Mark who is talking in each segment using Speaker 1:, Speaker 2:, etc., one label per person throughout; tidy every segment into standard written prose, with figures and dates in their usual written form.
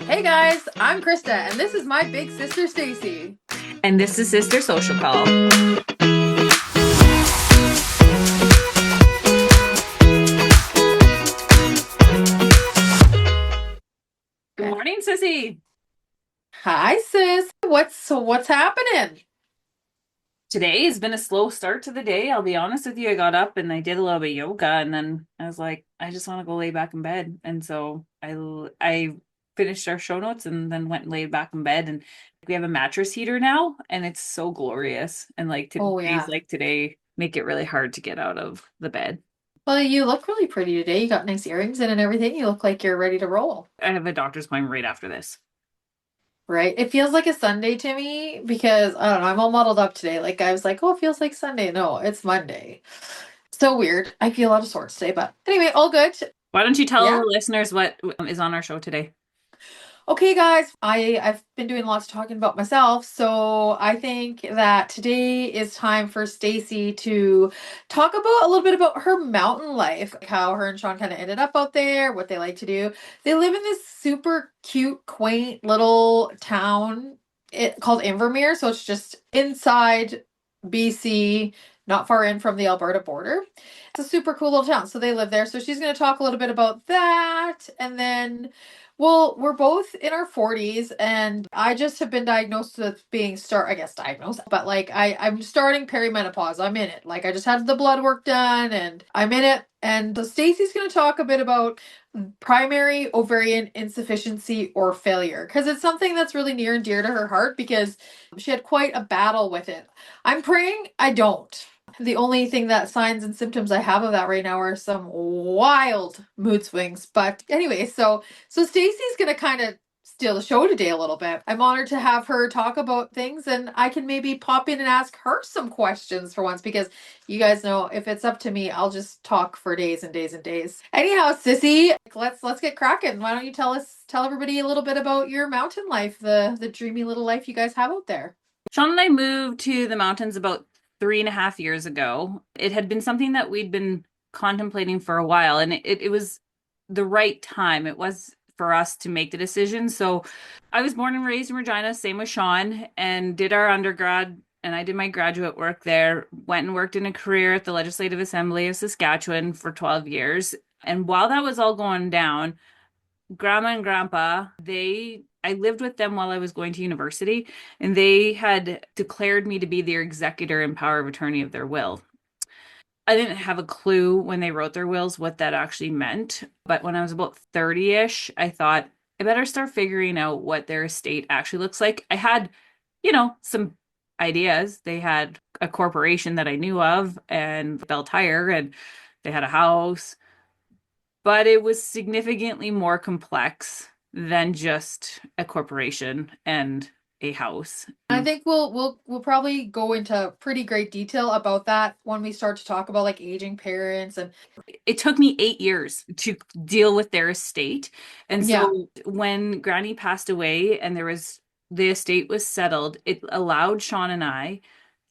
Speaker 1: Hey guys, I'm Krista, and this is my big sister Stacey.
Speaker 2: And this is Sister Social Call. Good morning, Sissy.
Speaker 1: Hi sis, what's happening?
Speaker 2: Today has been a slow start to the day. I'll be honest with you. I got up and I did a little bit of yoga, and then I was like, I just want to go lay back in bed. And so I finished our show notes and then went and laid back in bed. And we have a mattress heater now, and it's so glorious. And like
Speaker 1: Oh
Speaker 2: days
Speaker 1: yeah.
Speaker 2: like today make it really hard to get out of the bed.
Speaker 1: Well, you look really pretty today. You got nice earrings in and everything. You look like you're ready to roll.
Speaker 2: I have a doctor's appointment right after this.
Speaker 1: Right? It feels like a Sunday to me because I don't know, I'm all muddled up today. Like I was like, oh, it feels like Sunday. No, it's Monday. So weird. I feel out of sorts today, but anyway, all good.
Speaker 2: Why don't you tell
Speaker 1: Yeah.
Speaker 2: the listeners what is on our show today?
Speaker 1: Okay, guys, I've been doing lots of talking about myself, so I think that today is time for Stacey to talk about a little bit about her mountain life, like how her and Shawn kind of ended up out there, what they like to do. They live in this super cute, quaint little town called Invermere, so it's just inside BC, not far in from the Alberta border. It's a super cool little town, so they live there. So she's going to talk a little bit about that, and then well, we're both in our 40s, and I just have been diagnosed with being I guess diagnosed, but like I'm starting perimenopause. I'm in it. Like I just had the blood work done and I'm in it. And so Stacey's going to talk a bit about primary ovarian insufficiency or failure because it's something that's really near and dear to her heart because she had quite a battle with it. I'm praying I don't. The only thing that signs and symptoms I have of that right now are some wild mood swings. But anyway, so Stacey's gonna kind of steal the show today a little bit. I'm honored to have her talk about things, and I can maybe pop in and ask her some questions for once because you guys know if it's up to me, I'll just talk for days and days and days. Anyhow, Sissy, let's get cracking. Why don't you tell everybody a little bit about your mountain life, the dreamy little life you guys have out there?
Speaker 2: Shawn and I moved to the mountains about 3.5 years ago. It had been something that we'd been contemplating for a while, and it was the right time. It was for us to make the decision. So I was born and raised in Regina, same with Shawn, and did our undergrad, and I did my graduate work there. Went and worked in a career at the Legislative Assembly of Saskatchewan for 12 years. And while that was all going down, grandma and grandpa, I lived with them while I was going to university, and they had declared me to be their executor and power of attorney of their will. I didn't have a clue when they wrote their wills what that actually meant, but when I was about 30-ish, I thought I better start figuring out what their estate actually looks like. I had, some ideas. They had a corporation that I knew of and Bell Tire, and they had a house, but it was significantly more complex than just a corporation and a house.
Speaker 1: I think we'll probably go into pretty great detail about that when we start to talk about like aging parents and
Speaker 2: It took me 8 years to deal with their estate. And
Speaker 1: yeah.
Speaker 2: so when Granny passed away and the estate was settled, it allowed Shawn and I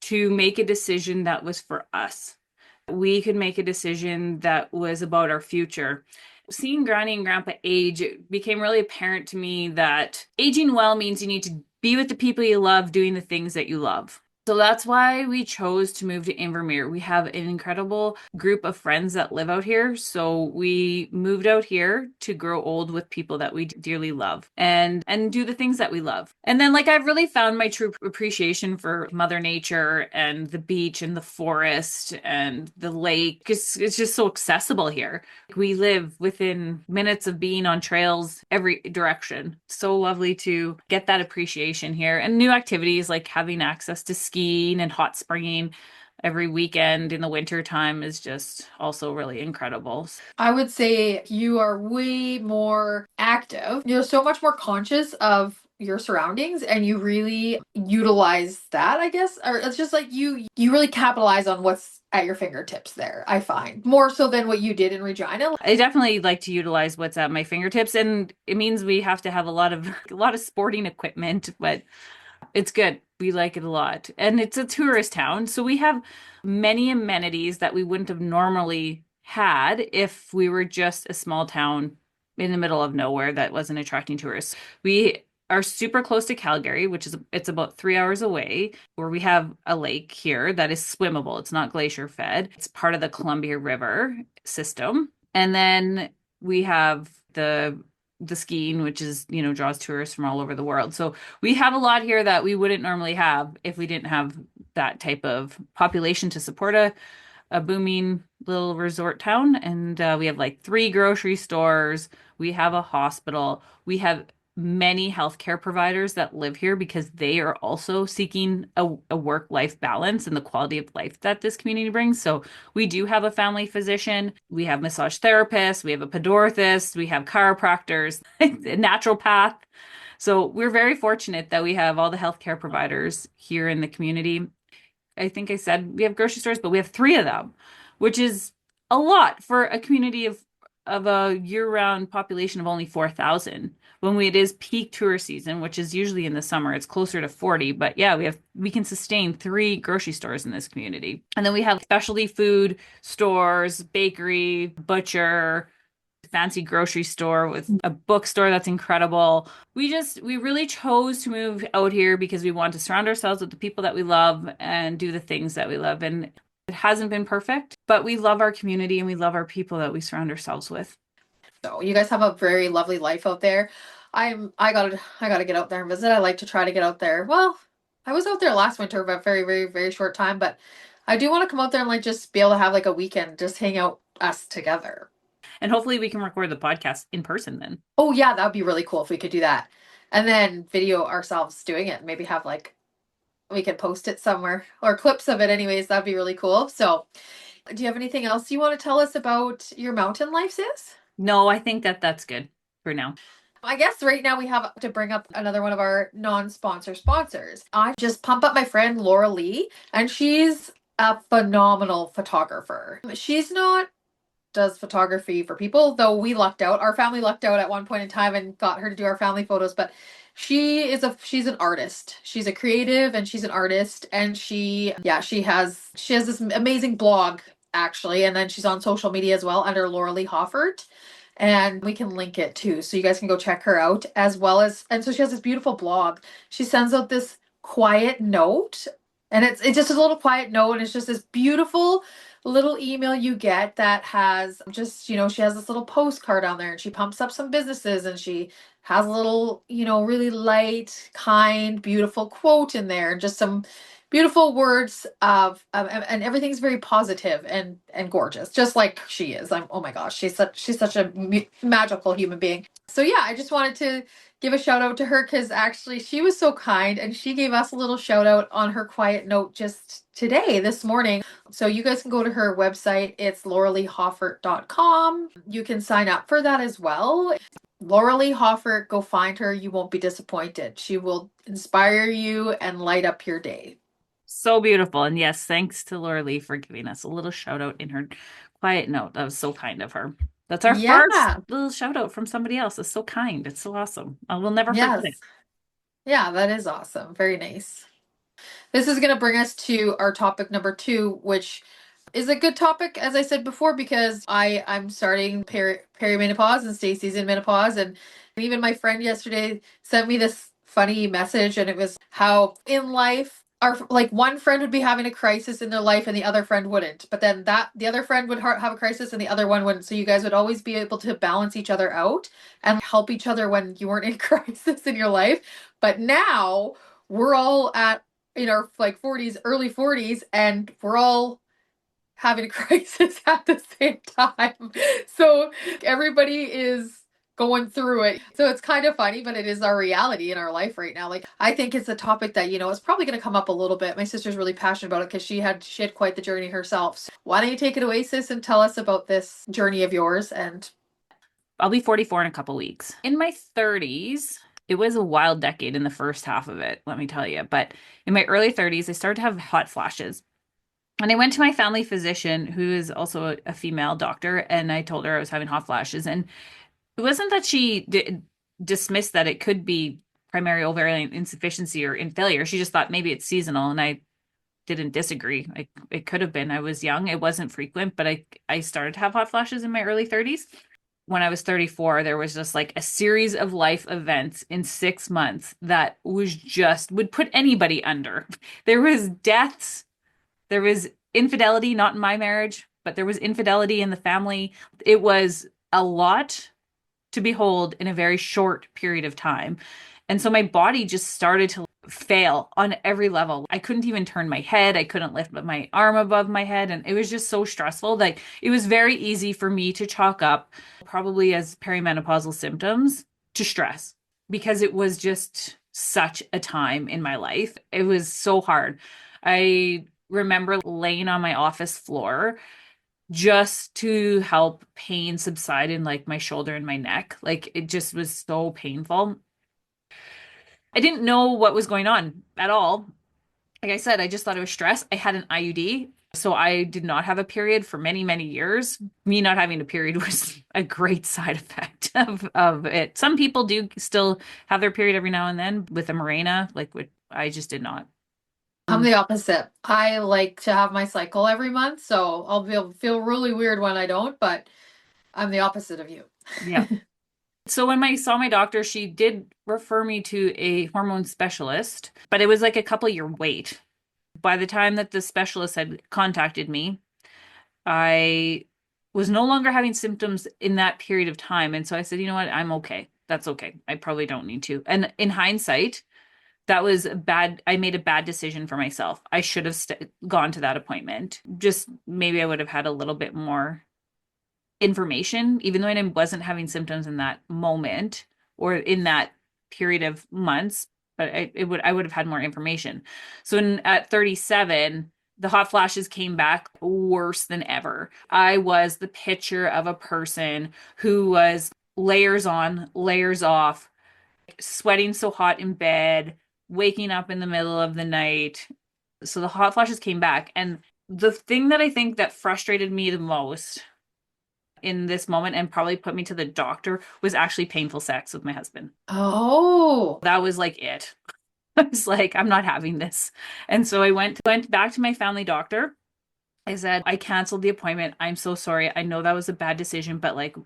Speaker 2: to make a decision that was for us. We could make a decision that was about our future. Seeing Granny and Grandpa age, it became really apparent to me that aging well means you need to be with the people you love, doing the things that you love. So that's why we chose to move to Invermere. We have an incredible group of friends that live out here. So we moved out here to grow old with people that we dearly love and do the things that we love. And then like I've really found my true appreciation for Mother Nature and the beach and the forest and the lake because it's just so accessible here. We live within minutes of being on trails every direction. So lovely to get that appreciation here and new activities like having access to skiing and hot springing every weekend in the winter time is just also really incredible.
Speaker 1: I would say you are way more active. You're so much more conscious of your surroundings and you really utilize that, I guess. Or it's just like you really capitalize on what's at your fingertips there, I find. More so than what you did in Regina.
Speaker 2: I definitely like to utilize what's at my fingertips, and it means we have to have a lot of a lot of sporting equipment, but it's good. We like it a lot. And it's a tourist town, so we have many amenities that we wouldn't have normally had if we were just a small town in the middle of nowhere that wasn't attracting tourists. We are super close to Calgary, which is it's about 3 hours away, where we have a lake here that is swimmable. It's not glacier fed. It's part of the Columbia River system. And then we have the skiing, which is, draws tourists from all over the world. So we have a lot here that we wouldn't normally have if we didn't have that type of population to support a booming little resort town. And we have like three grocery stores. We have a hospital. We have many healthcare providers that live here because they are also seeking a work-life balance and the quality of life that this community brings. So we do have a family physician. We have massage therapists. We have a podorthist. We have chiropractors, a naturopath. So we're very fortunate that we have all the healthcare providers here in the community. I think I said we have grocery stores, but we have three of them, which is a lot for a community of a year-round population of only 4,000. When it is peak tourist season, which is usually in the summer, it's closer to 40. But yeah, we can sustain three grocery stores in this community. And then we have specialty food stores, bakery, butcher, fancy grocery store with a bookstore that's incredible. We really chose to move out here because we want to surround ourselves with the people that we love and do the things that we love. And it hasn't been perfect, but we love our community and we love our people that we surround ourselves with.
Speaker 1: So you guys have a very lovely life out there. I gotta get out there and visit. I like to try to get out there. Well, I was out there last winter, but very, very, very short time. But I do want to come out there and like just be able to have like a weekend, just hang out us together.
Speaker 2: And hopefully we can record the podcast in person then.
Speaker 1: Oh yeah, that would be really cool if we could do that. And then video ourselves doing it. Maybe have like we could post it somewhere or clips of it anyways. That'd be really cool. So, do you have anything else you want to tell us about your mountain life, sis?
Speaker 2: No, I think that that's good for now.
Speaker 1: I guess right now we have to bring up another one of our non-sponsor sponsors. I just pump up my friend Laura Lee, and she's a phenomenal photographer. She's not does photography for people, though we lucked out. Our family lucked out at one point in time and got her to do our family photos, but she's an artist. She's a creative and she's an artist, and she has this amazing blog actually, and then she's on social media as well under Laura Lee Hoffert. And we can link it too. So you guys can go check her out as well as, and so she has this beautiful blog. She sends out this quiet note, and it's just a little quiet note, and it's just this beautiful little email you get that has just, she has this little postcard on there, and she pumps up some businesses, and she has a little, really light, kind, beautiful quote in there, and just some beautiful words and everything's very positive and gorgeous, just like she is. Oh my gosh, she's such a magical human being. So yeah, I just wanted to give a shout out to her because actually she was so kind and she gave us a little shout out on her quiet note just today, this morning. So you guys can go to her website. It's lauraleehoffert.com. You can sign up for that as well. Laura Lee Hoffert, go find her. You won't be disappointed. She will inspire you and light up your day.
Speaker 2: So beautiful. And yes, thanks to Laura Lee for giving us a little shout out in her quiet note. That was so kind of her. That's our first
Speaker 1: Yeah.
Speaker 2: little shout out from somebody else. It's so kind. It's so awesome. I will never forget
Speaker 1: Yes.
Speaker 2: it.
Speaker 1: Yeah, that is awesome. Very nice. This is going to bring us to our topic number 2, which is a good topic, as I said before, because I'm starting perimenopause and Stacey's in menopause, and even my friend yesterday sent me this funny message, and it was how in life our like one friend would be having a crisis in their life and the other friend wouldn't, but then that the other friend would have a crisis and the other one wouldn't. So you guys would always be able to balance each other out and help each other when you weren't in a crisis in your life. But now we're all in our like 40s, early 40s, and we're all having a crisis at the same time. So everybody is going through it. So it's kind of funny, but it is our reality in our life right now. Like I think it's a topic that, is probably going to come up a little bit. My sister's really passionate about it because she had quite the journey herself. So why don't you take it away, sis, and tell us about this journey of yours? And
Speaker 2: I'll be 44 in a couple weeks. In my 30s, it was a wild decade in the first half of it, let me tell you. But in my early 30s, I started to have hot flashes. And I went to my family physician, who is also a female doctor, and I told her I was having hot flashes. And it wasn't that she dismissed that it could be primary ovarian insufficiency or in failure. She just thought maybe it's seasonal, and I didn't disagree. It could have been. I was young. It wasn't frequent, but I started to have hot flashes in my early 30s. when I was 34, there was just like a series of life events in 6 months that was just would put anybody under. There was deaths, there was infidelity, not in my marriage, but there was infidelity in the family. It was a lot to behold in a very short period of time. And so my body just started to fail on every level. I couldn't even turn my head. I couldn't lift my arm above my head. And it was just so stressful. Like it was very easy for me to chalk up, probably as perimenopausal symptoms, to stress because it was just such a time in my life. It was so hard. I remember laying on my office floor just to help pain subside in like my shoulder and my neck. Like it just was so painful. I didn't know what was going on at all. Like I said, I just thought it was stress. I had an IUD, so I did not have a period for many, many years. Me not having a period was a great side effect of it. Some people do still have their period every now and then with a Mirena, like what I just did not.
Speaker 1: I'm the opposite. I like to have my cycle every month, so I'll feel really weird when I don't, but I'm the opposite of you.
Speaker 2: Yeah. So when I saw my doctor, she did refer me to a hormone specialist, but it was like a couple year wait. By the time that the specialist had contacted me, I was no longer having symptoms in that period of time. And so I said, you know what? I'm okay. That's okay. I probably don't need to. And in hindsight, that was bad. I made a bad decision for myself. I should have gone to that appointment. Just maybe I would have had a little bit more information, even though I wasn't having symptoms in that moment or in that period of months, but I would have had more information. So at 37, the hot flashes came back worse than ever. I was the picture of a person who was layers on, layers off, sweating so hot in bed, waking up in the middle of the night. So the hot flashes came back. And the thing that I think that frustrated me the most in this moment and probably put me to the doctor was actually painful sex with my husband.
Speaker 1: Oh,
Speaker 2: That was like it. I was like, I'm not having this. And so I went back to my family doctor. I said, I canceled the appointment. I'm so sorry. I know that was a bad decision, but like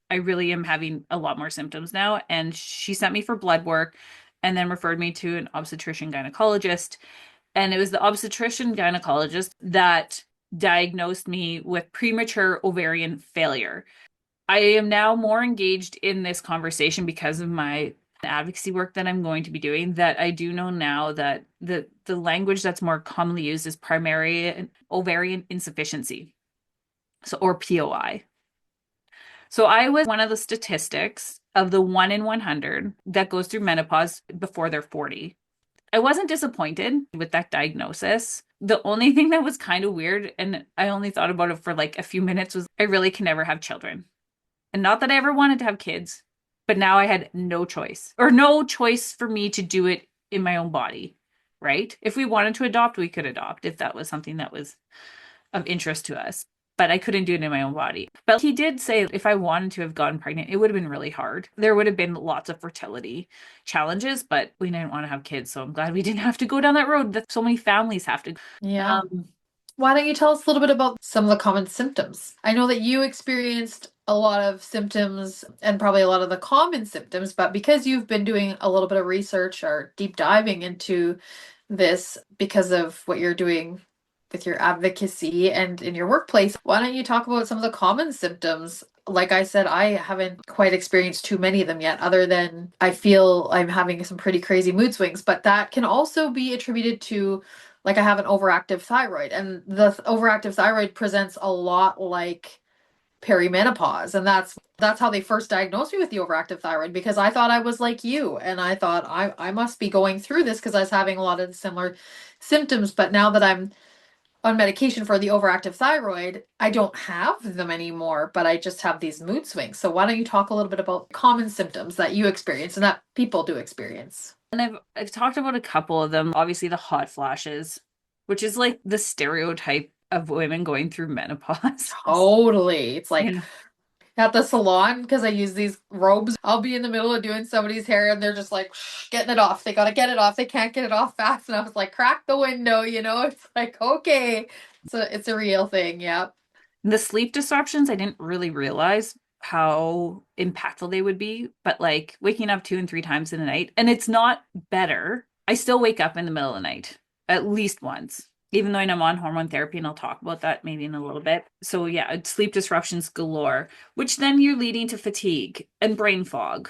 Speaker 2: I really am having a lot more symptoms now. And she sent me for blood work and then referred me to an obstetrician gynecologist. And it was the obstetrician gynecologist that diagnosed me with premature ovarian failure. I am now more engaged in this conversation because of my advocacy work that I'm going to be doing, that I do know now that the language that's more commonly used is primary ovarian insufficiency. So or POI. So I was one of the statistics of the 1 in 100 that goes through menopause before they're 40. I wasn't disappointed with that diagnosis. The only thing that was kind of weird, and I only thought about it for like a few minutes, was I really can never have children. And not that I ever wanted to have kids, but now I had no choice or no choice for me to do it in my own body, right? If we wanted to adopt, we could adopt if that was something that was of interest to us. But I couldn't do it in my own body. But he did say if I wanted to have gotten pregnant, it would have been really hard. There would have been lots of fertility challenges, but we didn't want to have kids. So I'm glad we didn't have to go down that road that so many families have to.
Speaker 1: yeah.
Speaker 2: Um,
Speaker 1: Why don't you tell us a little bit about some of the common symptoms? I know that you experienced a lot of symptoms and probably a lot of the common symptoms, but because you've been doing a little bit of research or deep diving into this because of what you're doing with your advocacy and in your workplace, why don't you talk about some of the common symptoms? Like I said, I haven't quite experienced too many of them yet, other than I feel I'm having some pretty crazy mood swings, but that can also be attributed to like I have an overactive thyroid, and the overactive thyroid presents a lot like perimenopause, and that's how they first diagnosed me with the overactive thyroid, because I thought I was like you, and I thought I must be going through this because I was having a lot of similar symptoms. But now that I'm on medication for the overactive thyroid, I don't have them anymore, but I just have these mood swings. So why don't you talk a little bit about common symptoms that you experience and that people do experience?
Speaker 2: and I've talked about a couple of them. Obviously, the hot flashes, which is like the stereotype of women going through menopause.
Speaker 1: Totally. It's like
Speaker 2: Yeah.
Speaker 1: at the salon, because I use these robes, I'll be in the middle of doing somebody's hair and they're just like getting it off. They gotta get it off. They can't get it off fast enough. It's like crack the window, you know? It's like, okay. It's a real thing, yep.
Speaker 2: The sleep disruptions, I didn't really realize. how impactful they would be, but like waking up 2 and 3 times in a night, and it's not better. I still wake up in the middle of the night at least once, even though I'm on hormone therapy, and I'll talk about that maybe in a little bit. So yeah, sleep disruptions galore, which then you're leading to fatigue and brain fog.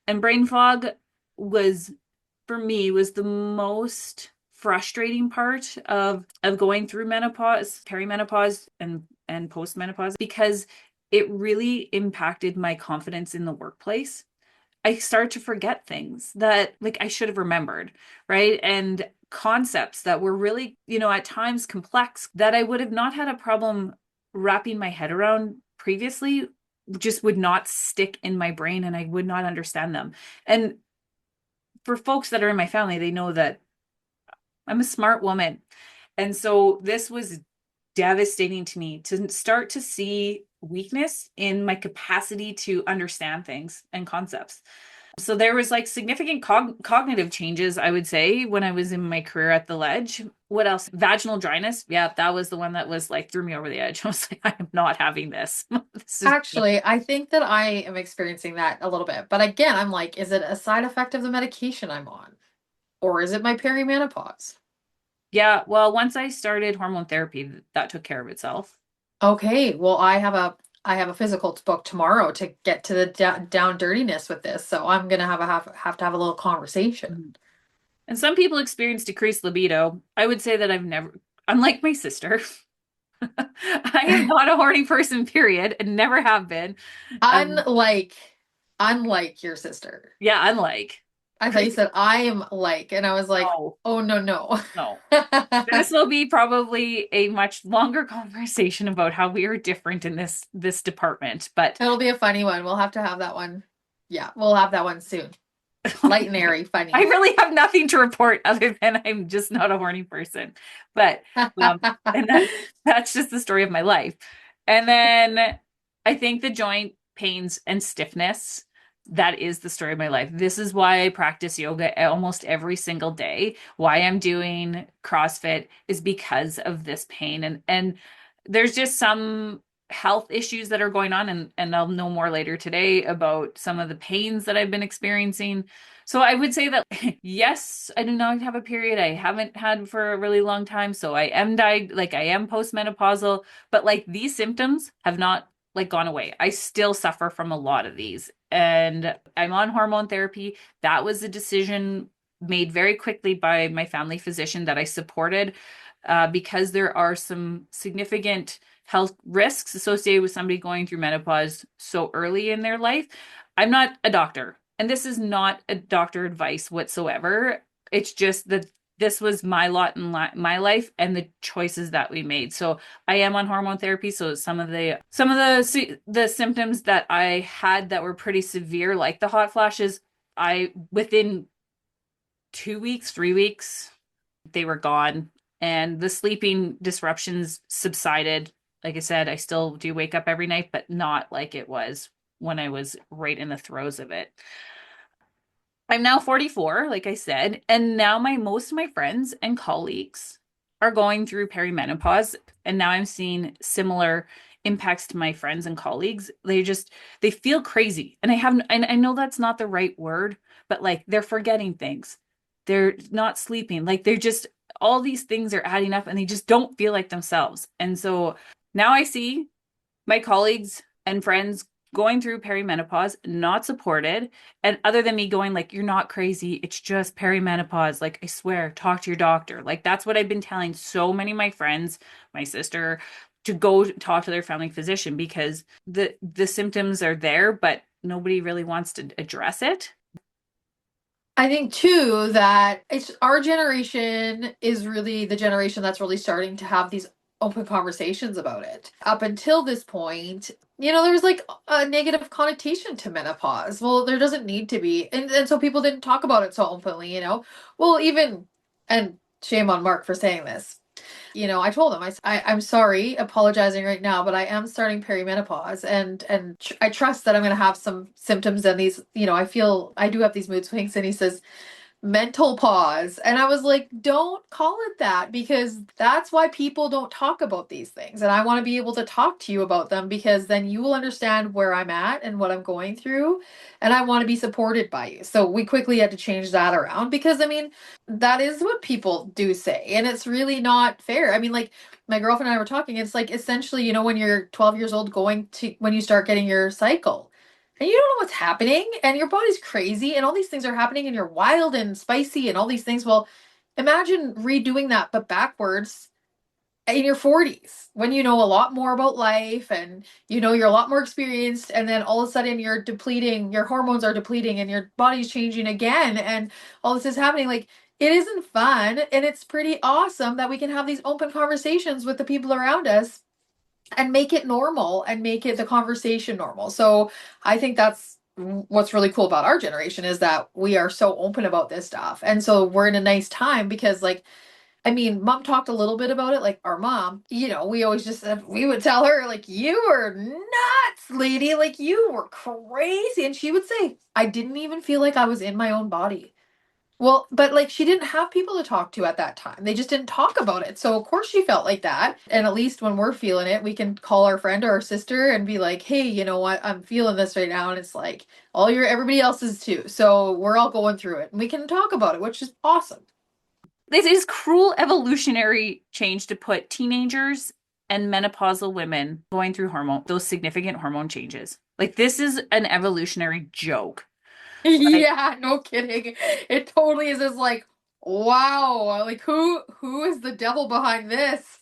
Speaker 2: And brain fog was for me was the most frustrating part of going through menopause, perimenopause, and postmenopause, because it really impacted my confidence in the workplace. I start to forget things that like I should have remembered, right? And concepts that were really, at times complex that I would have not had a problem wrapping my head around previously, just would not stick in my brain and I would not understand them. And for folks that are in my family, they know that I'm a smart woman. And so this was devastating to me to start to see weakness in my capacity to understand things and concepts. So there was like significant cognitive changes, I would say, when I was in my career at the Ledge. What else? Vaginal dryness. Yeah, that was the one that was like threw me over the edge. I was like, I am not having this. This is
Speaker 1: Actually, I think that I am experiencing that a little bit. But again, I'm like, is it a side effect of the medication I'm on? Or is it my perimenopause?
Speaker 2: yeah. Well, once I started hormone therapy, that took care of itself.
Speaker 1: Okay, well, I have a physical book tomorrow to get to the down dirtiness with this, so I'm gonna have to have a little conversation.
Speaker 2: Mhm. And some people experience decreased libido. I would say that I've never, unlike my sister, I am not a horny person, period, and never have been. Um,
Speaker 1: Unlike unlike your sister.
Speaker 2: yeah, unlike
Speaker 1: I thought you
Speaker 2: Krissy.
Speaker 1: said I am like, and I was like,
Speaker 2: No,
Speaker 1: oh no no.
Speaker 2: no. This will be probably a much longer conversation about how we are different in this department. But
Speaker 1: It'll be a funny one. We'll have to have that one. Yeah, we'll have that one soon. Light and airy,
Speaker 2: I
Speaker 1: funny.
Speaker 2: really have nothing to report other than I'm just not a horny person. But and that's just the story of my life. And then I think the joint pains and stiffness, that is the story of my life. This is why I practice yoga almost every single day. Why I'm doing CrossFit is because of this pain. And there's just some health issues that are going on, and I'll know more later today about some of the pains that I've been experiencing. So I would say that yes, I do not have a period. I haven't had for a really long time. So I am like I am postmenopausal, but like these symptoms have not like gone away. I still suffer from a lot of these. And I'm on hormone therapy. That was a decision made very quickly by my family physician that I supported, because there are some significant health risks associated with somebody going through menopause so early in their life. I'm not a doctor, and this is not a doctor advice whatsoever. It's just that this was my lot in my life and the choices that we made. So I am on hormone therapy. So some of the symptoms that I had that were pretty severe, like the hot flashes, I within 2 weeks, 3 weeks, they were gone, and the sleeping disruptions subsided. Like I said, I still do wake up every night, but not like it was when I was right in the throes of it. I'm now 44, like I said, and now my most of my friends and colleagues are going through perimenopause, and now I'm seeing similar impacts to my friends and colleagues. They feel crazy. And I know that's not the right word, but like they're forgetting things. They're not sleeping. Like they're just all these things are adding up and they just don't feel like themselves. And so now I see my colleagues and friends going through perimenopause, not supported. And other than me going, like, you're not crazy, it's just perimenopause. Like, I swear, talk to your doctor. Like, that's what I've been telling so many of my friends, my sister, to go talk to their family physician, because the symptoms are there, but nobody really wants to address it.
Speaker 1: I think too that it's our generation is really the generation that's really starting to have these open conversations about it. Up until this point, there was like a negative connotation to menopause. Well, there doesn't need to be. And so people didn't talk about it so openly. Well, even, and shame on Mark for saying this. I told him, I'm sorry, apologizing right now, but I am starting perimenopause, and I trust that I'm going to have some symptoms and these, I feel I do have these mood swings. And he says, mental pause. And I was like, don't call it that because that's why people don't talk about these things. And I want to be able to talk to you about them because then you will understand where I'm at and what I'm going through. And I want to be supported by you. So we quickly had to change that around because I mean, that is what people do say. And it's really not fair. I mean, like, my girlfriend and I were talking, it's like essentially, when you're 12 years old when you start getting your cycle and you don't know what's happening and your body's crazy and all these things are happening and you're wild and spicy and all these things. Well, imagine redoing that but backwards in your 40s when you know a lot more about life and you're a lot more experienced and then all of a sudden you're depleting, your hormones are depleting and your body's changing again and all this is happening. Like, it isn't fun, and it's pretty awesome that we can have these open conversations with the people around us and make it normal and make it the conversation normal. So I think that's what's really cool about our generation is that we are so open about this stuff. And so we're in a nice time because, like, I mean, mom talked a little bit about it. Like, our mom, we always just said, we would tell her, like, you were nuts, lady. Like, you were crazy. And she would say, I didn't even feel like I was in my own body. Well, but like she didn't have people to talk to at that time. They just didn't talk about it. So of course she felt like that. And at least when we're feeling it, we can call our friend or our sister and be like, "Hey, you know what? I'm feeling this right now." And it's like everybody else is too. So we're all going through it and we can talk about it, which is awesome.
Speaker 2: This is cruel evolutionary change to put teenagers and menopausal women going through those significant hormone changes. Like, this is an evolutionary joke. Like,
Speaker 1: Yeah, no kidding. It totally is just like, wow, like who is the devil behind this?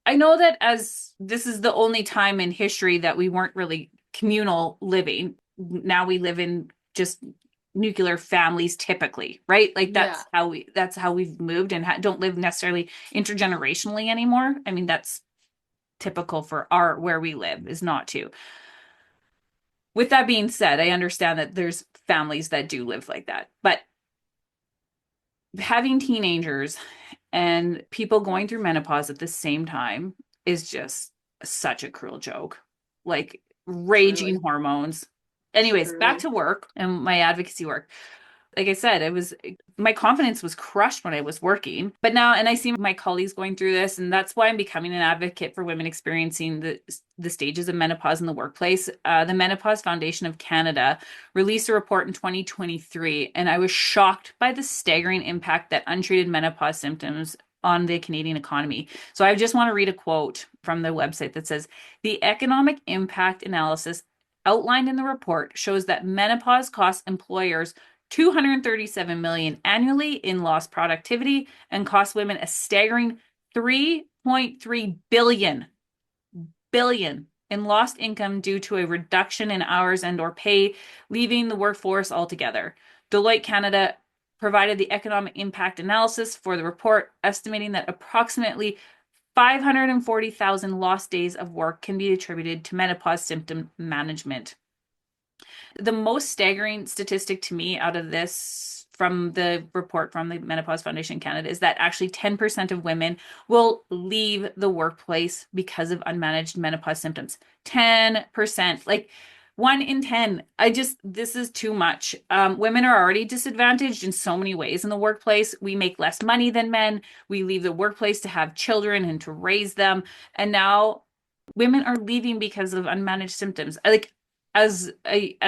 Speaker 2: I know that as this is the only time in history that we weren't really communal living. Now we live in just nuclear families typically, right? Like,
Speaker 1: Yeah.
Speaker 2: that's how we've moved and don't live necessarily intergenerationally anymore. I mean, that's typical for our where we live is not to. With that being said, I understand that there's families that do live like that. But having teenagers and people going through menopause at the same time is just such a cruel joke. Like, raging
Speaker 1: Truly.
Speaker 2: hormones. Anyways, back
Speaker 1: Truly.
Speaker 2: to work and my advocacy work. Like I said, my confidence was crushed when I was working. But now, and I see my colleagues going through this, and that's why I'm becoming an advocate for women experiencing the stages of menopause in the workplace. The Menopause Foundation of Canada released a report in 2023, and I was shocked by the staggering impact that untreated menopause symptoms on the Canadian economy. So I just want to read a quote from the website that says, the economic impact analysis outlined in the report shows that menopause costs employers 237 million annually in lost productivity and costs women a staggering 3.3 billion in lost income due to a reduction in hours and or pay, leaving the workforce altogether. Deloitte Canada provided the economic impact analysis for the report, estimating that approximately 540,000 lost days of work can be attributed to menopause symptom management. The most staggering statistic to me out of this from the report from the Menopause Foundation Canada is that actually 10% of women will leave the workplace because of unmanaged menopause symptoms. 10%. Like, 1 in 10. This is too much. Women are already disadvantaged in so many ways in the workplace. We make less money than men. We leave the workplace to have children and to raise them. And now women are leaving because of unmanaged symptoms. Like, as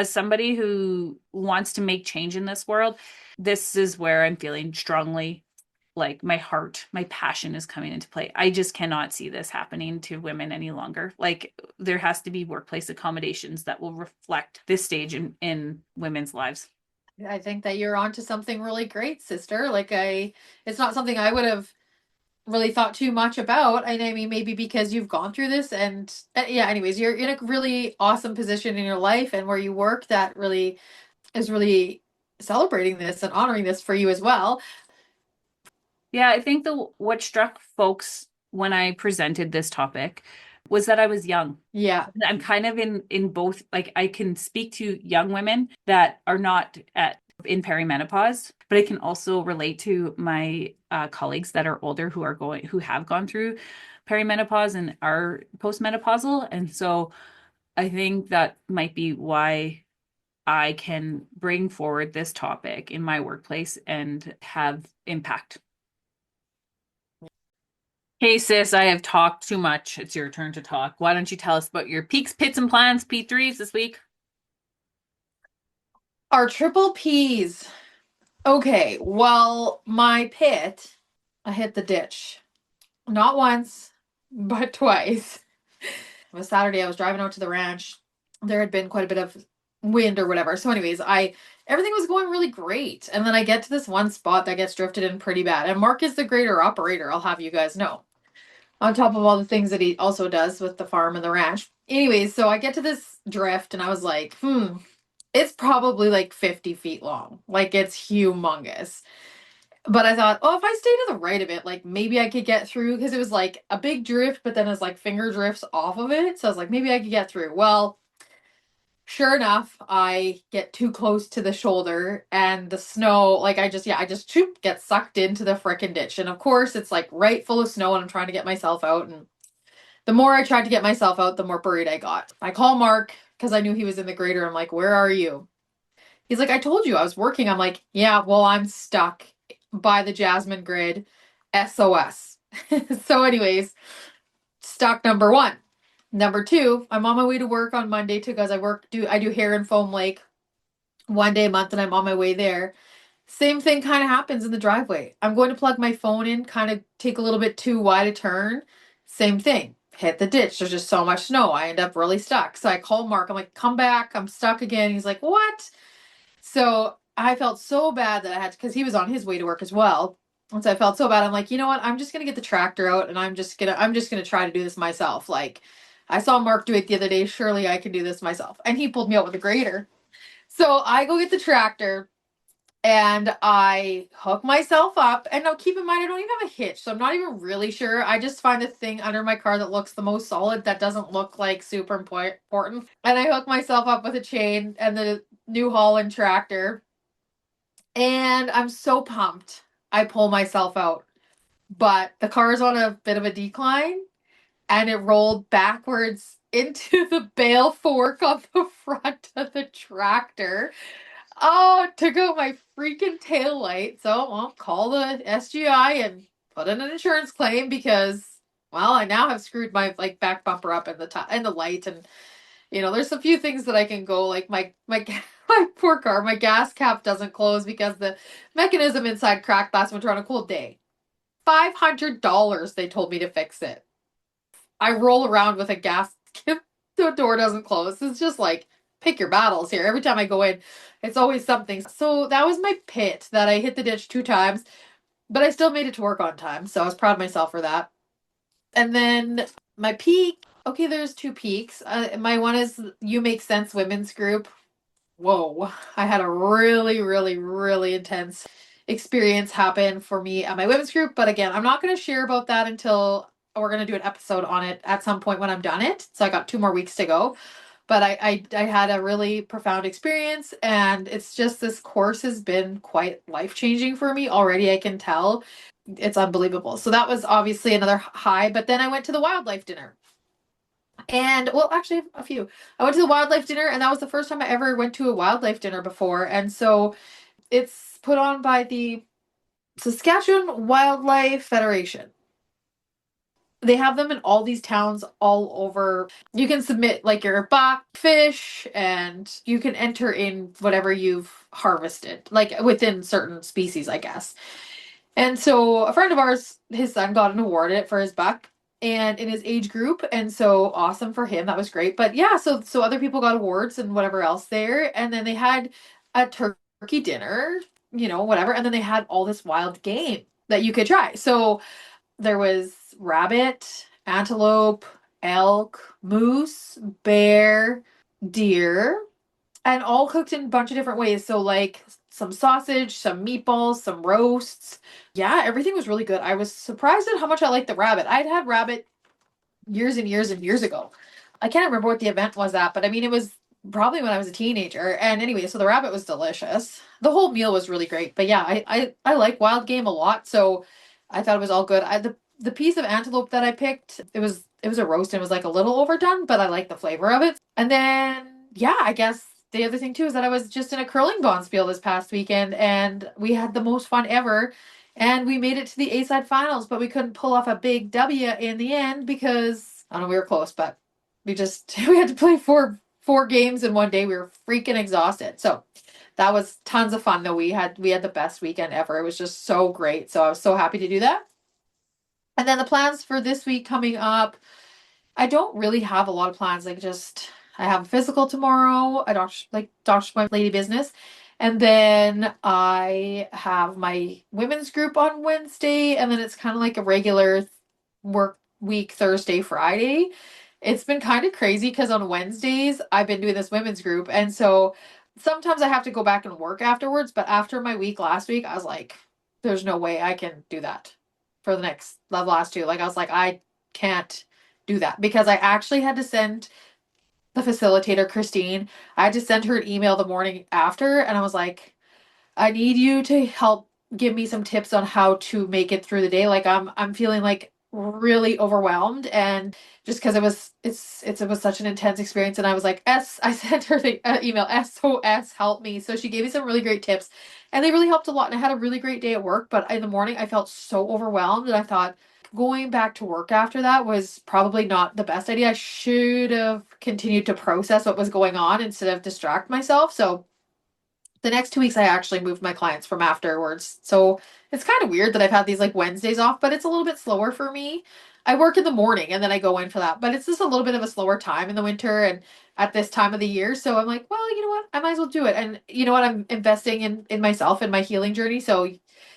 Speaker 2: somebody who wants to make change in this world, this is where I'm feeling strongly like my heart, my passion is coming into play. I just cannot see this happening to women any longer. Like, there has to be workplace accommodations that will reflect this stage in women's lives.
Speaker 1: I think that you're onto something really great, sister. It's not something I would have really thought too much about. And I mean, maybe because you've gone through this and yeah, anyways, you're in a really awesome position in your life and where you work that really is really celebrating this and honoring this for you as well.
Speaker 2: Yeah, I think the what struck folks when I presented this topic was that I was young.
Speaker 1: Yeah.
Speaker 2: I'm kind of in both, like, I can speak to young women that are not at in perimenopause, but I can also relate to my colleagues that are older who have gone through perimenopause and are postmenopausal. And so I think that might be why I can bring forward this topic in my workplace and have impact. Hey sis, I have talked too much. It's your turn to talk. Why don't you tell us about your peaks, pits, and plans, P3s this week?
Speaker 1: Our triple P's. Okay, well, my pit, I hit the ditch. Not once, but twice. It was Saturday. I was driving out to the ranch. There had been quite a bit of wind or whatever. So, anyways, I everything was going really great. And then I get to this one spot that gets drifted in pretty bad. And Mark is the greater operator, I'll have you guys know. On top of all the things that he also does with the farm and the ranch. Anyways, so I get to this drift and I was like, it's probably like 50 feet long. Like it's humongous. But I thought, oh, if I stay to the right of it, like maybe I could get through because it was like a big drift, but then it's like finger drifts off of it. So I was like, maybe I could get through. Well, sure enough, I get too close to the shoulder and the snow, like I just shoot, get sucked into the frickin' ditch. And of course, it's like right full of snow and I'm trying to get myself out. And the more I tried to get myself out, the more buried I got. I call Mark because I knew he was in the grader. I'm like, where are you? He's like, I told you I was working. I'm like, yeah, well, I'm stuck by the Jasmine grid. SOS. So, anyways, stuck number one. Number two, I'm on my way to work on Monday too, because I do hair and foam lake one day a month and I'm on my way there. Same thing kind of happens in the driveway. I'm going to plug my phone in, kind of take a little bit too wide a turn. Same thing. Hit the ditch. There's just so much snow. I end up really stuck. So I call Mark. I'm like, come back. I'm stuck again. He's like, what? So I felt so bad that I had to, because he was on his way to work as well. And so I felt so bad. I'm like, you know what? I'm just gonna get the tractor out and I'm just gonna try to do this myself. Like I saw Mark do it the other day. Surely I can do this myself. And he pulled me out with a grader. So I go get the tractor and I hook myself up. And now keep in mind, I don't even have a hitch. So I'm not even really sure. I just find a thing under my car that looks the most solid that doesn't look like super important. And I hook myself up with a chain and the New Holland tractor. And I'm so pumped. I pull myself out. But the car is on a bit of a decline and it rolled backwards into the bale fork on the front of the tractor. Oh, it took out my freaking tail light. So I'll call the SGI and put in an insurance claim because, well, I now have screwed my like back bumper up and the light, and there's a few things that I can go like my my poor car, my gas cap doesn't close because the mechanism inside cracked last winter on a cold day. $500 they told me to fix it. I roll around with a gas the door doesn't close. It's just like pick your battles here. Every time I go in, it's always something. So that was my pit that I hit the ditch 2 times, but I still made it to work on time. So I was proud of myself for that. And then my peak, okay, there's two peaks. My one is You Make Sense Women's Group. Whoa, I had a really, really, really intense experience happen for me at my women's group. But again, I'm not going to share about that until we're going to do an episode on it at some point when I'm done it. So I got 2 more weeks to go. But I had a really profound experience, and it's just this course has been quite life changing for me already. I can tell it's unbelievable. So that was obviously another high. But then I went to the wildlife dinner. And well, actually, a few. I went to the wildlife dinner, and that was the first time I ever went to a wildlife dinner before. And so it's put on by the Saskatchewan Wildlife Federation. They have them in all these towns all over. You can submit like your buck, fish, and you can enter in whatever you've harvested, like within certain species, I guess. And so a friend of ours, his son got an award for his buck and in his age group, and so awesome for him. That was great. But yeah, so other people got awards and whatever else there, and then they had a turkey dinner, whatever, and then they had all this wild game that you could try. So there was rabbit, antelope, elk, moose, bear, deer, and all cooked in a bunch of different ways. So like some sausage, some meatballs, some roasts. Yeah, everything was really good. I was surprised at how much I liked the rabbit. I'd had rabbit years and years and years ago. I can't remember what the event was at, but I mean it was probably when I was a teenager. And anyway, so the rabbit was delicious. The whole meal was really great. But yeah, I like wild game a lot, so I thought it was all good. The piece of antelope that I picked, it was a roast and it was like a little overdone, but I like the flavor of it. And then yeah, I guess the other thing too is that I was just in a curling bonspiel this past weekend and we had the most fun ever. And we made it to the A-side finals, but we couldn't pull off a big W in the end because I don't know, we were close, but we just we had to play four games in one day. We were freaking exhausted. So that was tons of fun though. We had the best weekend ever. It was just so great. So I was so happy to do that. And then the plans for this week coming up, I don't really have a lot of plans. Like just I have a physical tomorrow. I doctor my lady business. And then I have my women's group on Wednesday, and then it's kind of like a regular work week Thursday, Friday. It's been kind of crazy because on Wednesdays I've been doing this women's group, and so sometimes I have to go back and work afterwards, but after my week last week, I was like, there's no way I can do that for the last two. Like I was like, I can't do that because I actually had to send the facilitator, Christine, I had to send her an email the morning after, and I was like, I need you to help give me some tips on how to make it through the day. Like I'm feeling like really overwhelmed and just because it was such an intense experience and I was like I sent her the email SOS help me. So she gave me some really great tips and they really helped a lot and I had a really great day at work, but in the morning I felt so overwhelmed and I thought going back to work after that was probably not the best idea. I should have continued to process what was going on instead of distract myself. So the next 2 weeks I actually moved my clients from afterwards. So it's kind of weird that I've had these like Wednesdays off, but it's a little bit slower for me. I work in the morning and then I go in for that, but it's just a little bit of a slower time in the winter and at this time of the year. So I'm like, well, you know what? I might as well do it. And you know what? I'm investing in myself and my healing journey. So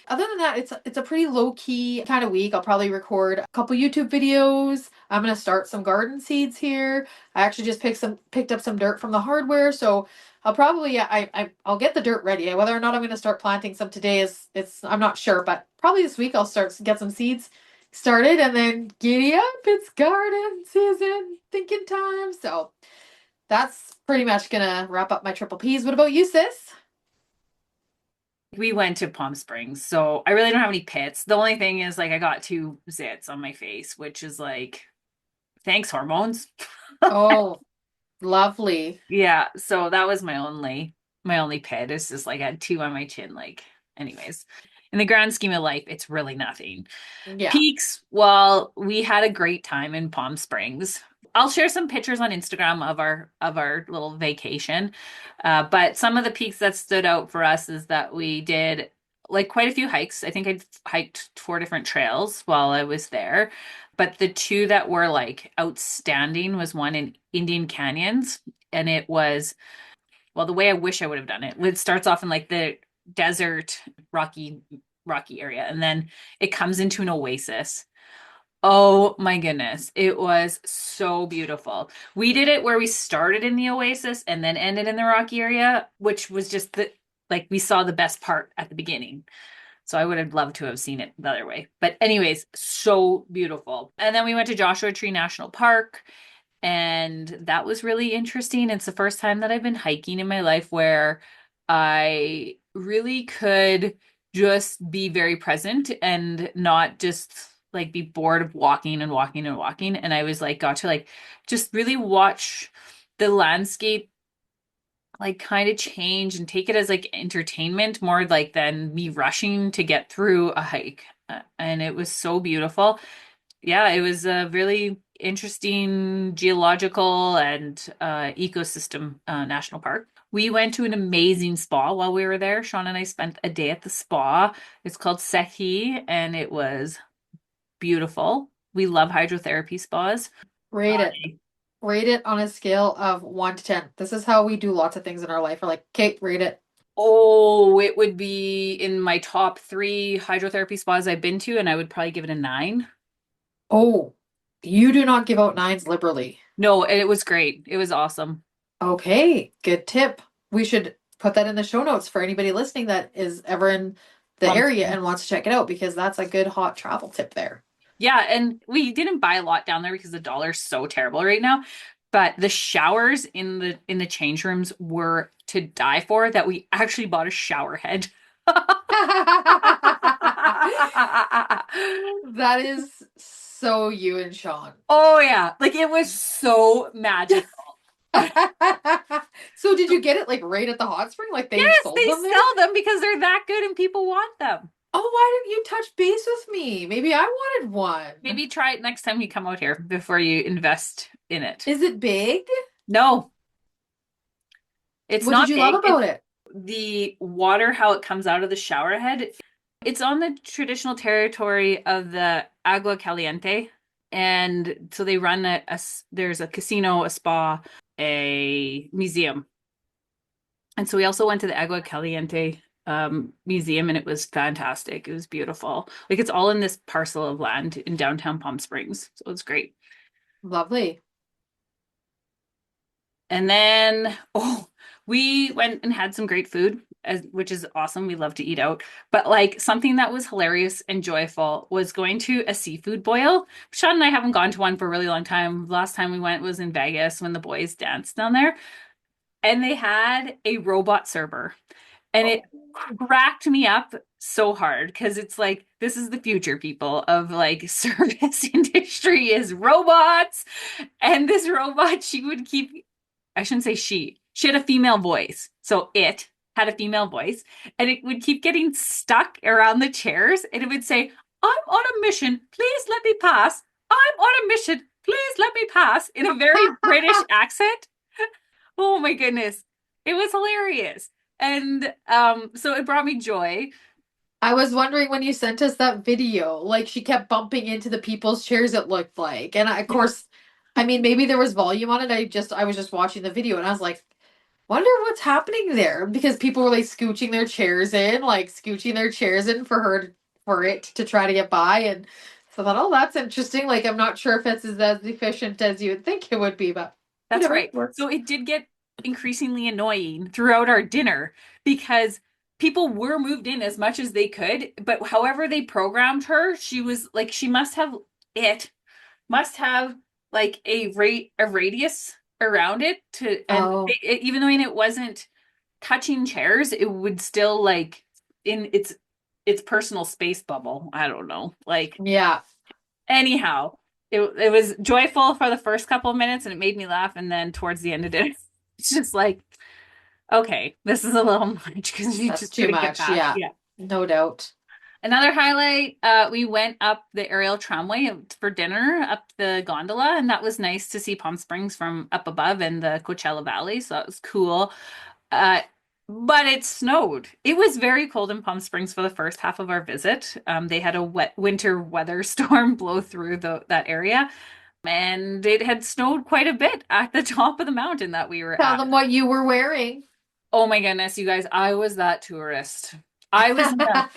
Speaker 1: other than that, it's a pretty low key kind of week. I'll probably record a couple YouTube videos. I'm gonna start some garden seeds here. I actually just picked up some dirt from the hardware, so I'll probably yeah, I'll get the dirt ready. Whether or not I'm going to start planting some today is it's I'm not sure, but probably this week I'll start get some seeds started and then giddy up. It's garden season, thinking time. So that's pretty much gonna wrap up my triple P's. What about you, sis?
Speaker 2: We went to Palm Springs, so I really don't have any pits. The only thing is like I got two zits on my face, which is like thanks hormones.
Speaker 1: Oh, lovely.
Speaker 2: Yeah, so that was my only pit. It's just like I had two on my chin. Like, anyways, in the grand scheme of life, it's really nothing.
Speaker 1: Yeah,
Speaker 2: Peaks, well, we had a great time in Palm Springs. I'll share some pictures on Instagram of our little vacation. But some of the peaks that stood out for us is that we did like quite a few hikes. I think I hiked four different trails while I was there. But the two that were like outstanding was one in Indian Canyons, and it was well, the way I wish I would have done it. It starts off in like the desert, rocky area, and then it comes into an oasis. Oh my goodness. It was so beautiful. We did it where we started in the oasis and then ended in the rocky area, which was just like we saw the best part at the beginning. So I would have loved to have seen it the other way. But anyways, so beautiful. And then we went to Joshua Tree National Park and that was really interesting. It's the first time that I've been hiking in my life where I really could just be very present and not just like be bored of walking and walking and walking. And I was like, got to like just really watch the landscape like kind of change and take it as like entertainment more like than me rushing to get through a hike. And it was so beautiful. Yeah, it was a really interesting geological and ecosystem national park. We went to an amazing spa while we were there. Shawn and I spent a day at the spa. It's called Sethi, and it was beautiful. We love hydrotherapy spas.
Speaker 1: rate it. Rate it on a scale of 1 to 10. This is how we do lots of things in our life. We're like, Kate, rate it.
Speaker 2: Oh, it would be in my top three hydrotherapy spas I've been to, and I would probably give it a 9.
Speaker 1: Oh, you do not give out nines liberally.
Speaker 2: No, it was great. It was awesome.
Speaker 1: Okay, good tip. We should put that in the show notes for anybody listening that is ever in the
Speaker 2: Um,
Speaker 1: area and wants to check it out because that's a good hot travel tip there.
Speaker 2: Yeah, and we didn't buy a lot down there because the dollar's so terrible right now. But the showers in the change rooms were to die for that we actually bought a shower head.
Speaker 1: That is so you and Shawn.
Speaker 2: Oh yeah, like it was so magical.
Speaker 1: So did you get it like right at the hot spring? Like they
Speaker 2: Yes,
Speaker 1: sold
Speaker 2: they
Speaker 1: them there?
Speaker 2: sell them because they're that good and people want them.
Speaker 1: Oh, why didn't you touch base with me? Maybe I wanted one.
Speaker 2: Maybe try it next time you come out here before you invest in it.
Speaker 1: Is it big?
Speaker 2: No, it's
Speaker 1: What did
Speaker 2: not
Speaker 1: you love
Speaker 2: big. It's
Speaker 1: about it?
Speaker 2: the water, how it comes out of the shower head. It's on the traditional territory of the Agua Caliente. And so they run there's a casino, a spa, a museum. And so we also went to the Agua Caliente museum and it was fantastic. It was beautiful. Like it's all in this parcel of land in downtown Palm Springs. So it's great.
Speaker 1: Lovely.
Speaker 2: And then, oh, we went and had some great food, which is awesome. We love to eat out. But like something that was hilarious and joyful was going to a seafood boil. Shawn and I haven't gone to one for a really long time. Last time we went was in Vegas when the boys danced down there. And they had a robot server. And it
Speaker 1: Oh.
Speaker 2: cracked me up so hard because it's like this is the future, people, of like service industry is robots. And this robot, she would keep, I shouldn't say she had a female voice. So it had a female voice and it would keep getting stuck around the chairs and it would say, I'm on a mission. Please let me pass. I'm on a mission. Please let me pass in a very British accent. Oh my goodness. It was hilarious. And so it brought me joy.
Speaker 1: I was wondering when you sent us that video, like she kept bumping into the people's chairs, it looked like. And of course, I mean, maybe there was volume on it. I was just watching the video and I was like, wonder what's happening there because people were like scooching their chairs in, like scooching their chairs in for for it to try to get by. And so I thought, oh, that's interesting. Like, I'm not sure if it's as efficient as you would think it would be, but
Speaker 2: That's
Speaker 1: whatever,
Speaker 2: right.
Speaker 1: works.
Speaker 2: So it did get increasingly annoying throughout our dinner because people were moved in as much as they could, but however they programmed her, she was like she it must have like a radius around it to and
Speaker 1: Oh,
Speaker 2: even though it wasn't touching chairs, it would still like in its personal space bubble. I don't know. Like
Speaker 1: yeah.
Speaker 2: anyhow, it was joyful for the first couple of minutes and it made me laugh. And then towards the end of it, it's just like, okay, this is a little much because you
Speaker 1: That's
Speaker 2: just
Speaker 1: too
Speaker 2: couldn't get
Speaker 1: much.
Speaker 2: past.
Speaker 1: Yeah,
Speaker 2: Yeah.
Speaker 1: no doubt.
Speaker 2: Another highlight, we went up the aerial tramway for dinner up the gondola, and that was nice to see Palm Springs from up above and the Coachella Valley. So that was cool. Uh, but it snowed. It was very cold in Palm Springs for the first half of our visit. They had a wet winter weather storm blow through that area, and it had snowed quite a bit at the top of the mountain that we were
Speaker 1: Tell
Speaker 2: at.
Speaker 1: them what you were wearing.
Speaker 2: Oh my goodness, you guys, I was that tourist. I was in a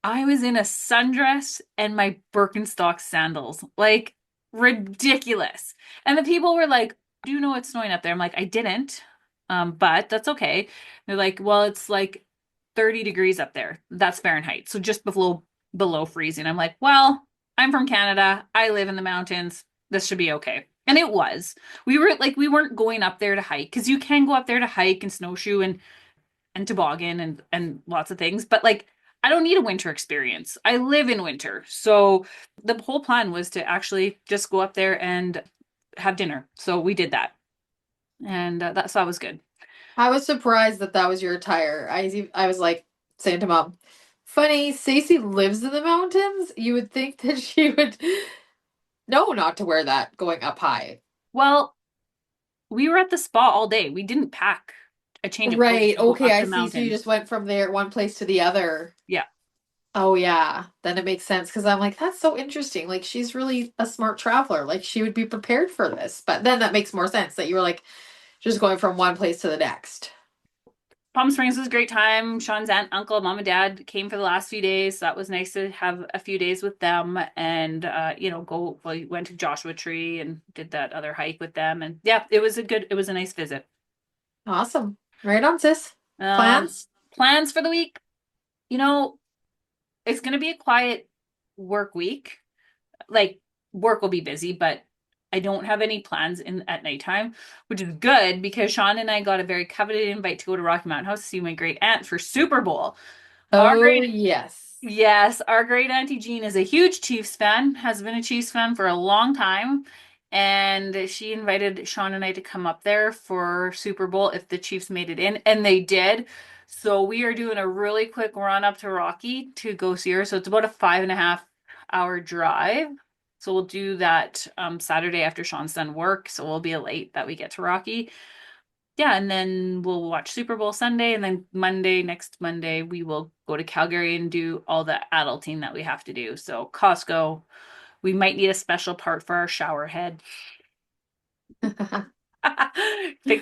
Speaker 2: I was in a sundress and my Birkenstock sandals. Like ridiculous. And the people were like, "Do you know it's snowing up there?" I'm like, "I didn't." But that's okay. They're like, "Well, it's like 30 degrees up there. That's Fahrenheit. So just below freezing." I'm like, "Well, I'm from Canada. I live in the mountains. This should be okay." And it was. We weren't going up there to hike because you can go up there to hike and snowshoe and toboggan and lots of things, but like I don't need a winter experience. I live in winter. So the whole plan was to actually just go up there and have dinner. So we did that. And that was good.
Speaker 1: I was surprised that that was your attire. I was like saying to mom, funny, Stacey lives in the mountains. You would think that she would know not to wear that going up high.
Speaker 2: Well, we were at the spa all day. We didn't pack a change of clothes
Speaker 1: Right.
Speaker 2: to go
Speaker 1: Okay,
Speaker 2: up
Speaker 1: I
Speaker 2: the
Speaker 1: see. So you
Speaker 2: mountain.
Speaker 1: just went from there one place to the other.
Speaker 2: Yeah,
Speaker 1: Oh yeah, then it makes sense because I'm like, that's so interesting. Like she's really a smart traveler. Like she would be prepared for this. But then that makes more sense that you were like just going from one place to the next.
Speaker 2: Palm Springs was a great time. Shawn's aunt, uncle, mom, and dad came for the last few days. So that was nice to have a few days with them and, we went to Joshua Tree and did that other hike with them. And yeah, it was a nice visit.
Speaker 1: Awesome. Right on, sis.
Speaker 2: Um,
Speaker 1: Plans?
Speaker 2: Plans for the week, you know, it's going to be a quiet work week. Like work will be busy, but I don't have any plans in at nighttime, which is good because Shawn and I got a very coveted invite to go to Rocky Mountain House to see my great aunt for Super Bowl. Our
Speaker 1: Oh,
Speaker 2: great
Speaker 1: yes.
Speaker 2: Yes, our great auntie Jean is a huge Chiefs fan, has been a Chiefs fan for a long time, And she invited Shawn and I to come up there for Super Bowl if the Chiefs made it in, and they did. So we are doing a really quick run up to Rocky to go see her. So it's about a 5.5 hour drive. So we'll do that Saturday after Shawn's done work. So we'll be late that we get to Rocky. Yeah, and then we'll watch Super Bowl Sunday, and then next Monday, we will go to Calgary and do all the adulting that we have to do. So Costco, we might need a special part for our shower head. Pick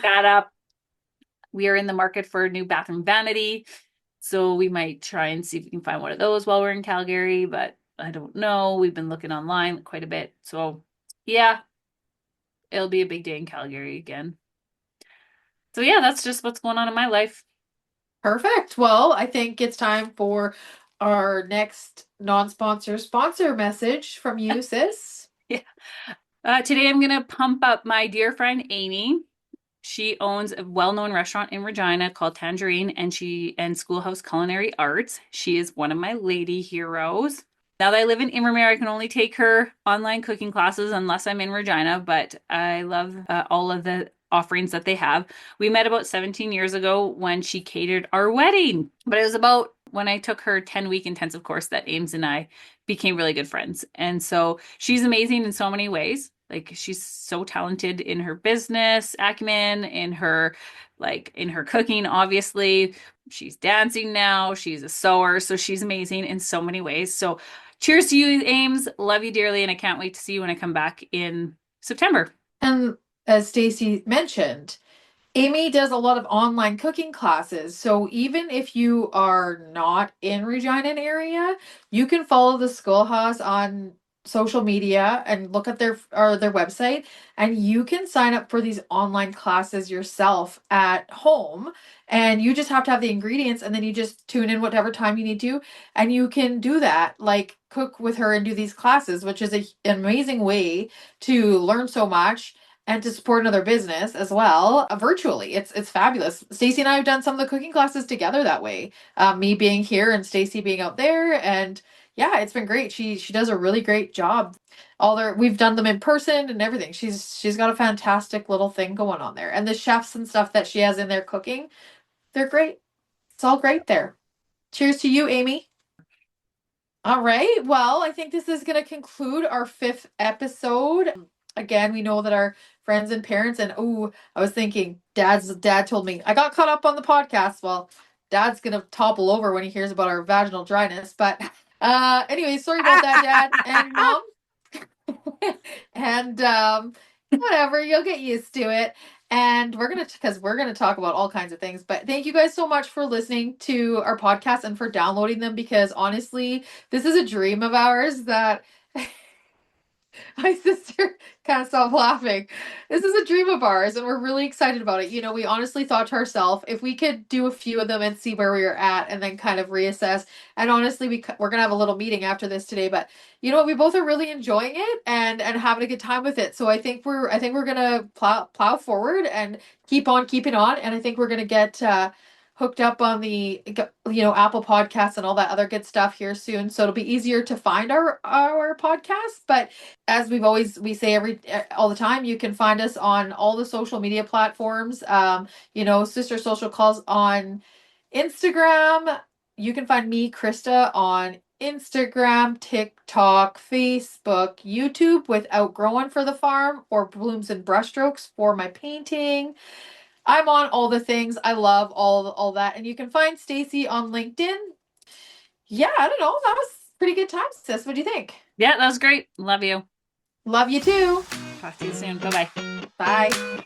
Speaker 2: that up. We are in the market for a new bathroom vanity. So we might try and see if we can find one of those while we're in Calgary, but I don't know. We've been looking online quite a bit. So yeah, it'll be a big day in Calgary again. So yeah, that's just what's going on in my life.
Speaker 1: Perfect. Well, I think it's time for our next non-sponsor sponsor message from you, sis.
Speaker 2: Yeah. Today I'm gonna pump up my dear friend Amy. She owns a well-known restaurant in Regina called Tangerine, and Schoolhouse Culinary Arts. She is one of my lady heroes. Now that I live in Invermere, I can only take her online cooking classes unless I'm in Regina, but I love all of the offerings that they have. We met about 17 years ago when she catered our wedding, but it was about when I took her 10-week intensive course that Ames and I became really good friends. And so she's amazing in so many ways. Like she's so talented in her business acumen, in her cooking, obviously. She's dancing now. She's a sewer, so she's amazing in so many ways. So cheers to you, Ames. Love you dearly, and I can't wait to see you when I come back in September.
Speaker 1: And as Stacey mentioned, Amy does a lot of online cooking classes. So even if you are not in Regina area, you can follow the schoolhouse on social media and look at their website, and you can sign up for these online classes yourself at home, and you just have to have the ingredients, and then you just tune in whatever time you need to, and you can do that, like cook with her and do these classes, which is an amazing way to learn so much and to support another business as well, virtually. It's fabulous. Stacey and I have done some of the cooking classes together that way. Me being here and Stacey being out there, and yeah, it's been great. She does a really great job. We've done them in person and everything. She's got a fantastic little thing going on there, and the chefs and stuff that she has in there cooking, they're great. It's all great there. Cheers to you, Amy. All right. Well, I think this is going to conclude our fifth episode. Again, we know that our friends and parents, and oh, I was thinking, dad told me I got caught up on the podcast. Well, dad's going to topple over when he hears about our vaginal dryness. But anyway, sorry about that, dad and mom. And whatever, you'll get used to it. And because we're gonna talk about all kinds of things. But thank you guys so much for listening to our podcast and for downloading them, because honestly, this is a dream of ours that my sister can't stop laughing. This is a dream of ours, and we're really excited about it. We honestly thought to ourselves, if we could do a few of them and see where we are at, and then kind of reassess. And honestly, we're gonna have a little meeting after this today. But you know what? We both are really enjoying it and having a good time with it. So I think we're gonna plow forward and keep on keeping on. And I think we're gonna get hooked up on the Apple Podcasts and all that other good stuff here soon. So it'll be easier to find our podcast. But as we say all the time, you can find us on all the social media platforms. Sister Social Calls on Instagram. You can find me, Krista, on Instagram, TikTok, Facebook, YouTube with Outgrowing for the Farm, or Blooms and Brushstrokes for my painting. I'm on all the things. I love all that. And you can find Stacey on LinkedIn. Yeah, I don't know. That was pretty good time, sis. What do you think?
Speaker 2: Yeah, that was great. Love you.
Speaker 1: Love you too.
Speaker 2: Talk to you soon. Bye bye.
Speaker 1: Bye.